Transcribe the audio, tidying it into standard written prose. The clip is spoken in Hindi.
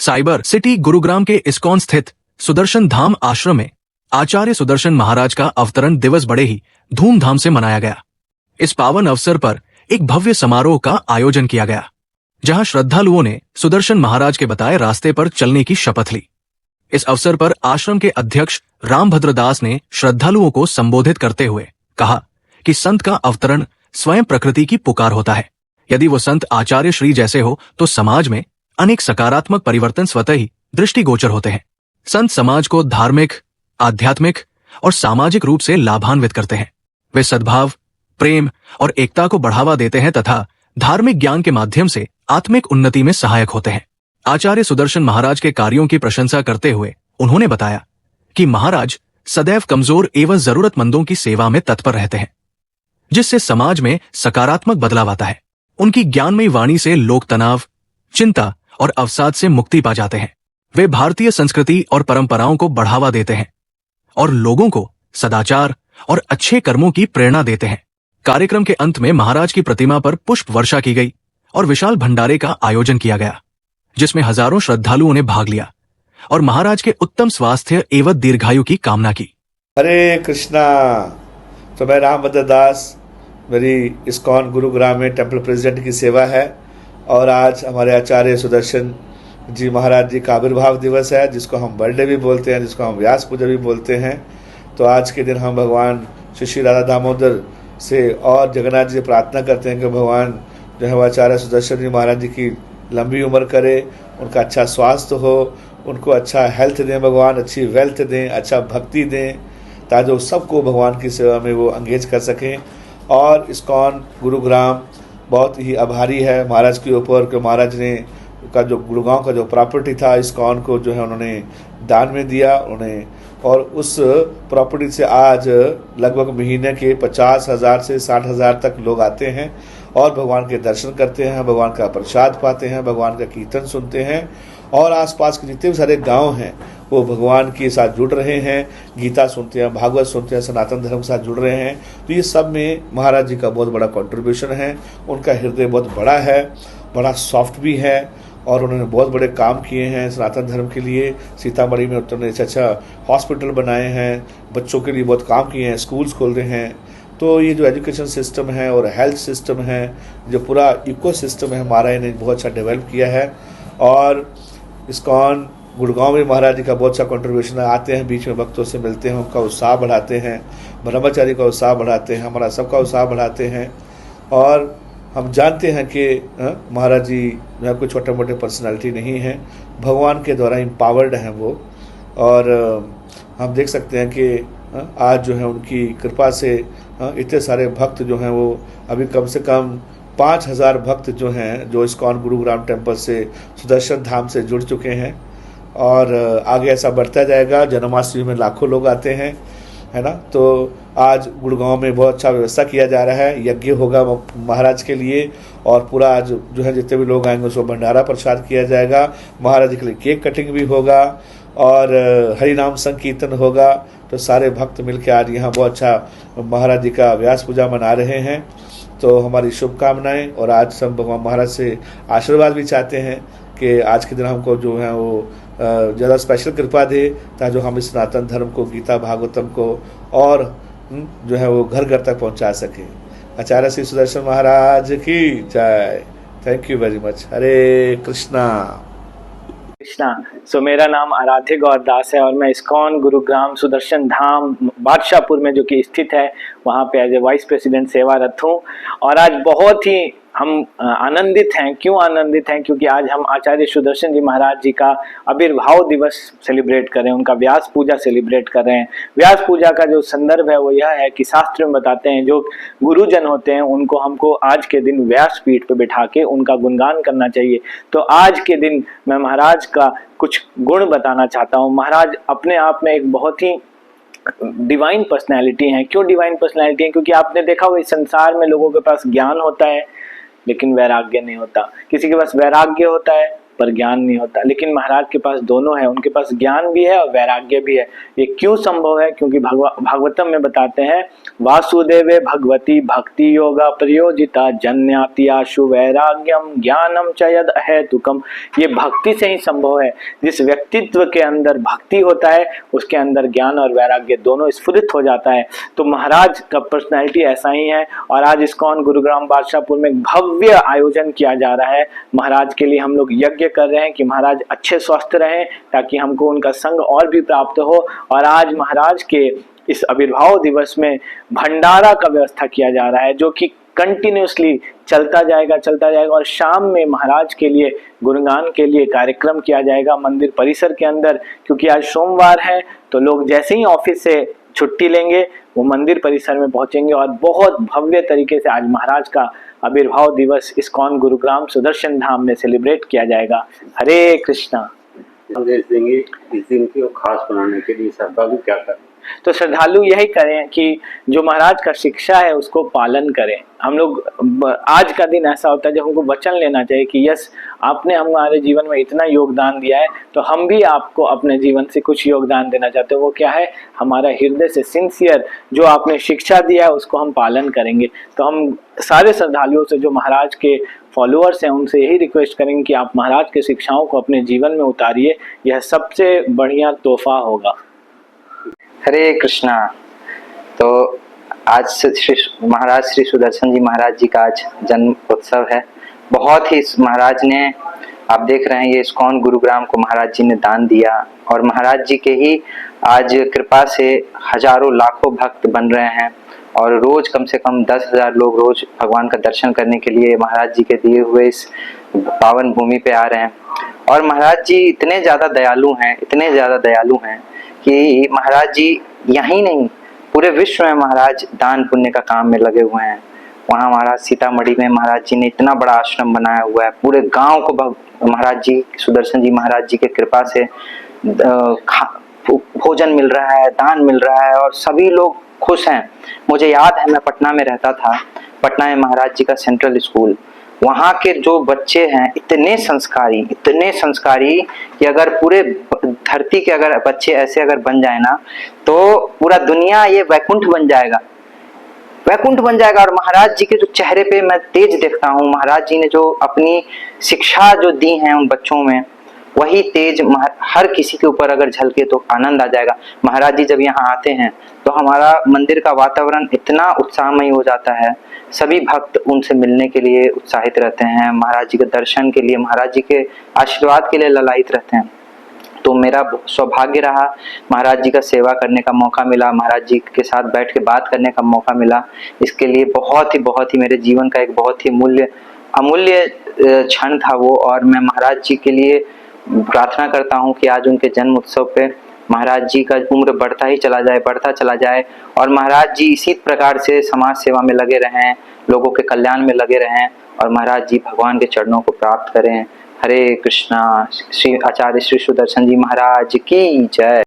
साइबर सिटी गुरुग्राम के इस्कॉन स्थित सुदर्शन धाम आश्रम में आचार्य सुदर्शन महाराज का अवतरण दिवस बड़े ही धूमधाम से मनाया गया। इस पावन अवसर पर एक भव्य समारोह का आयोजन किया गया, जहां श्रद्धालुओं ने सुदर्शन महाराज के बताए रास्ते पर चलने की शपथ ली। इस अवसर पर आश्रम के अध्यक्ष रामभद्र दास ने श्रद्धालुओं को संबोधित करते हुए कहा कि संत का अवतरण स्वयं प्रकृति की पुकार होता है। यदि वो संत आचार्य श्री जैसे हो तो समाज में अनेक सकारात्मक परिवर्तन स्वतः ही दृष्टिगोचर होते हैं। संत समाज को धार्मिक, आध्यात्मिक और सामाजिक रूप से लाभान्वित करते हैं। वे सद्भाव, प्रेम और एकता को बढ़ावा देते हैं तथा धार्मिक ज्ञान के माध्यम से आत्मिक उन्नति में सहायक होते हैं। आचार्य सुदर्शन महाराज के कार्यों की प्रशंसा करते हुए उन्होंने बताया कि महाराज सदैव कमजोर एवं जरूरतमंदों की सेवा में तत्पर रहते हैं, जिससे समाज में सकारात्मक बदलाव आता है। उनकी ज्ञानमयी वाणी से लोग तनाव, चिंता और अवसाद से मुक्ति पा जाते हैं। वे भारतीय संस्कृति और परंपराओं को बढ़ावा देते हैं और लोगों को सदाचार और अच्छे कर्मों की प्रेरणा देते हैं। कार्यक्रम के अंत में महाराज की प्रतिमा पर पुष्प वर्षा की गई और विशाल भंडारे का आयोजन किया गया, जिसमें हजारों श्रद्धालुओं ने भाग लिया और महाराज के उत्तम स्वास्थ्य एवं दीर्घायु की कामना की। हरे कृष्णा। तो मैं रामभद्र दास, मेरी इस्कॉन गुरुग्राम में टेम्पल प्रेसिडेंट की सेवा है और आज हमारे आचार्य सुदर्शन जी महाराज जी का आविर्भाव दिवस है, जिसको हम बर्थडे भी बोलते हैं, जिसको हम व्यास पूजा भी बोलते हैं। तो आज के दिन हम भगवान श्री राधा दामोदर से और जगन्नाथ जी से प्रार्थना करते हैं कि भगवान जो है वो आचार्य सुदर्शन जी महाराज जी की लंबी उम्र करे, उनका अच्छा स्वास्थ्य हो, उनको अच्छा हेल्थ दें भगवान, अच्छी वेल्थ दें, अच्छा भक्ति दें, ताकि वो सबको भगवान की सेवा में वो एंगेज कर सकें। और इस्कॉन गुरुग्राम बहुत ही आभारी है महाराज के ऊपर कि महाराज ने का जो गुड़गांव का जो प्रॉपर्टी था इस्कॉन को जो है उन्होंने दान में दिया उन्हें, और उस प्रॉपर्टी से आज लगभग महीने के 50,000 से 60,000 तक लोग आते हैं और भगवान के दर्शन करते हैं, भगवान का प्रसाद पाते हैं, भगवान का कीर्तन सुनते हैं और आसपास के जितने भी सारे गांव हैं वो भगवान के साथ जुड़ रहे हैं, गीता सुनते हैं, भागवत सुनते हैं, सनातन धर्म के साथ जुड़ रहे हैं। तो ये सब में महाराज जी का बहुत बड़ा कंट्रीब्यूशन है। उनका हृदय बहुत बड़ा है, बड़ा सॉफ्ट भी है और उन्होंने बहुत बड़े काम किए हैं सनातन धर्म के लिए। सीतामढ़ी में उन्होंने अच्छा हॉस्पिटल बनाए हैं, बच्चों के लिए बहुत काम किए हैं, स्कूल्स खोल रहे हैं। तो ये जो एजुकेशन सिस्टम है और हेल्थ सिस्टम है, जो पूरा इको सिस्टम है हमारा, इन्हें बहुत अच्छा डेवलप किया है। और इस्कॉन गुड़गांव में महाराज जी का बहुत अच्छा कंट्रीब्यूशन है। आते हैं, बीच में भक्तों से मिलते हैं, उनका उत्साह बढ़ाते हैं, ब्रह्मचारी का उत्साह बढ़ाते हैं, हमारा सबका उत्साह बढ़ाते हैं। और हम जानते हैं कि महाराज जी जो कोई छोटे मोटे पर्सनालिटी नहीं है, भगवान के द्वारा एम्पावर्ड हैं वो। और हम देख सकते हैं कि आज जो है उनकी कृपा से इतने सारे भक्त जो हैं वो अभी कम से कम 5,000 भक्त जो हैं जो इस्कॉन गुरुग्राम टेम्पल से सुदर्शन धाम से जुड़ चुके हैं और आगे ऐसा बढ़ता जाएगा। जन्माष्टमी में लाखों लोग आते हैं, है ना। तो आज गुड़गांव में बहुत अच्छा व्यवस्था किया जा रहा है, यज्ञ होगा महाराज के लिए और पूरा आज जो है जितने भी लोग आएंगे उसको भंडारा प्रसाद किया जाएगा। महाराज के लिए केक कटिंग भी होगा और हरिनाम संकीर्तन होगा। तो सारे भक्त मिलकर आज यहाँ बहुत अच्छा महाराज जी का व्यास पूजा मना रहे हैं। तो हमारी शुभकामनाएं और आज सब भगवान महाराज से आशीर्वाद भी चाहते हैं कि आज के दिन हमको जो है वो ज़्यादा स्पेशल कृपा दे, ताकि जो हम इस सनातन धर्म को, गीता भागवतम को और जो है वो घर घर तक पहुंचा सके। आचार्य श्री सुदर्शन महाराज की जय। Thank you very much. Hare Krishna. So मेरा नाम आराध्य गौर दास है और मैं इस्कॉन गुरुग्राम सुदर्शन धाम बादशाहपुर में जो कि स्थित है वहाँ पे एज ए वाइस प्रेसिडेंट सेवारत हूँ। और आज बहुत ही हम आनंदित हैं। क्यों आनंदित हैं? क्योंकि आज हम आचार्य सुदर्शन जी महाराज जी का आविर्भाव दिवस सेलिब्रेट कर रहे हैं, उनका व्यास पूजा सेलिब्रेट कर रहे हैं। व्यास पूजा का जो संदर्भ है वो यह है कि शास्त्र में बताते हैं जो गुरुजन होते हैं उनको हमको आज के दिन व्यास पीठ पे बिठा के उनका गुणगान करना चाहिए। तो आज के दिन मैं महाराज का कुछ गुण बताना चाहता हूँ। महाराज अपने आप में एक बहुत ही डिवाइन पर्सनैलिटी है। क्यों डिवाइन पर्सनैलिटी है? क्योंकि आपने देखा हुआ इस संसार में लोगों के पास ज्ञान होता है लेकिन वैराग्य नहीं होता। किसी के पास वैराग्य होता है पर ज्ञान नहीं होता। लेकिन महाराज के पास दोनों है, उनके पास ज्ञान भी है और वैराग्य भी है। ये क्यों संभव है? क्योंकि भागवतम में बताते हैं, वासुदेवे भगवती भक्ति योगा प्रयोजिता जन्याति आशु वैराग्यम ज्ञानम च यद हेतुकम। ये भक्ति से ही संभव है। जिस व्यक्तित्व के अंदर भक्ति होता है उसके अंदर ज्ञान और वैराग्य दोनों स्फुरित हो जाता है। तो महाराज का पर्सनैलिटी ऐसा ही है। और आज इस्कॉन गुरुग्राम बादशाहपुर में भव्य आयोजन किया जा रहा है। महाराज के लिए हम लोग यज्ञ कर रहे हैं कि महाराज अच्छे स्वस्थ रहें, ताकि हमको उनका संग और भी प्राप्त हो। और आज महाराज के इस आविर्भाव दिवस में भंडारा का व्यवस्था किया जा रहा है, जो कि कंटिन्यूसली चलता जाएगा। और शाम में महाराज के लिए गुणगान के लिए कार्यक्रम किया जाएगा मंदिर परिसर के अंदर। क्योंकि आज सोमवार है, तो लोग जैसे ही ऑफिस से छुट्टी लेंगे वो मंदिर परिसर में पहुंचेंगे और बहुत भव्य तरीके से आज महाराज का आविर्भाव दिवस इस्कॉन गुरुग्राम सुदर्शन धाम में सेलिब्रेट किया जाएगा। हरे कृष्णा। संदेश देंगे इस दिन को खास बनाने के लिए श्रद्धालु क्या करें? तो श्रद्धालु यही करें कि जो महाराज का शिक्षा है उसको पालन करें। हम लोग आज का दिन ऐसा होता है जब हमको वचन लेना चाहिए कि यस, आपने हमारे जीवन में इतना योगदान दिया है, तो हम भी आपको अपने जीवन से कुछ योगदान देना चाहते हैं। वो क्या है? हमारा हृदय से सिंसियर जो आपने शिक्षा दिया है उसको हम पालन करेंगे। तो हम सारे श्रद्धालुओं से, जो महाराज के फॉलोअर्स हैं, उनसे यही रिक्वेस्ट करेंगे कि आप महाराज के शिक्षाओं को अपने जीवन में उतारिए। यह सबसे बढ़िया तोहफा होगा। हरे कृष्णा। तो आज महाराज श्री सुदर्शन जी महाराज जी का आज जन्म उत्सव है। बहुत ही महाराज ने, आप देख रहे हैं, ये इस्कॉन गुरुग्राम को महाराज जी ने दान दिया और महाराज जी के ही आज कृपा से हजारों लाखों भक्त बन रहे हैं और रोज कम से कम 10,000 लोग रोज भगवान का दर्शन करने के लिए महाराज जी के दिए हुए इस पावन भूमि पे आ रहे हैं। और महाराज जी इतने ज्यादा दयालु हैं कि महाराज जी यहीं नहीं, पूरे विश्व में महाराज दान पुण्य का काम में लगे हुए हैं। वहाँ महाराज सीतामढ़ी में महाराज जी ने इतना बड़ा आश्रम बनाया हुआ है, पूरे गांव को महाराज जी सुदर्शन जी महाराज जी के कृपा से भोजन मिल रहा है, दान मिल रहा है और सभी लोग खुश हैं। मुझे याद है, मैं पटना में रहता था। पटना में महाराज जी का सेंट्रल स्कूल, वहाँ के जो बच्चे हैं इतने संस्कारी कि अगर पूरे धरती के अगर बच्चे ऐसे अगर बन जाए ना, तो पूरा दुनिया ये वैकुंठ बन जाएगा। और महाराज जी के जो चेहरे पे मैं तेज देखता हूँ, महाराज जी ने जो अपनी शिक्षा जो दी है उन बच्चों में, वही तेज हर किसी के ऊपर अगर झलके तो आनंद आ जाएगा। महाराज जी जब यहाँ आते हैं तो हमारा मंदिर का वातावरण इतना उत्साहमय हो जाता है। सभी भक्त उनसे मिलने के लिए उत्साहित रहते हैं, महाराज जी के दर्शन के लिए, महाराज जी के आशीर्वाद के लिए ललायित रहते हैं। तो मेरा सौभाग्य रहा, महाराज जी का सेवा करने का मौका मिला, महाराज जी के साथ बैठ के बात करने का मौका मिला। इसके लिए बहुत ही मेरे जीवन का एक बहुत ही अमूल्य क्षण था वो। और मैं महाराज जी के लिए प्रार्थना करता हूँ कि आज उनके जन्म उत्सव पे महाराज जी का उम्र बढ़ता चला जाए और महाराज जी इसी प्रकार से समाज सेवा में लगे रहें, लोगों के कल्याण में लगे रहें और महाराज जी भगवान के चरणों को प्राप्त करें। हरे कृष्णा। श्री आचार्य श्री सुदर्शन जी महाराज की जय।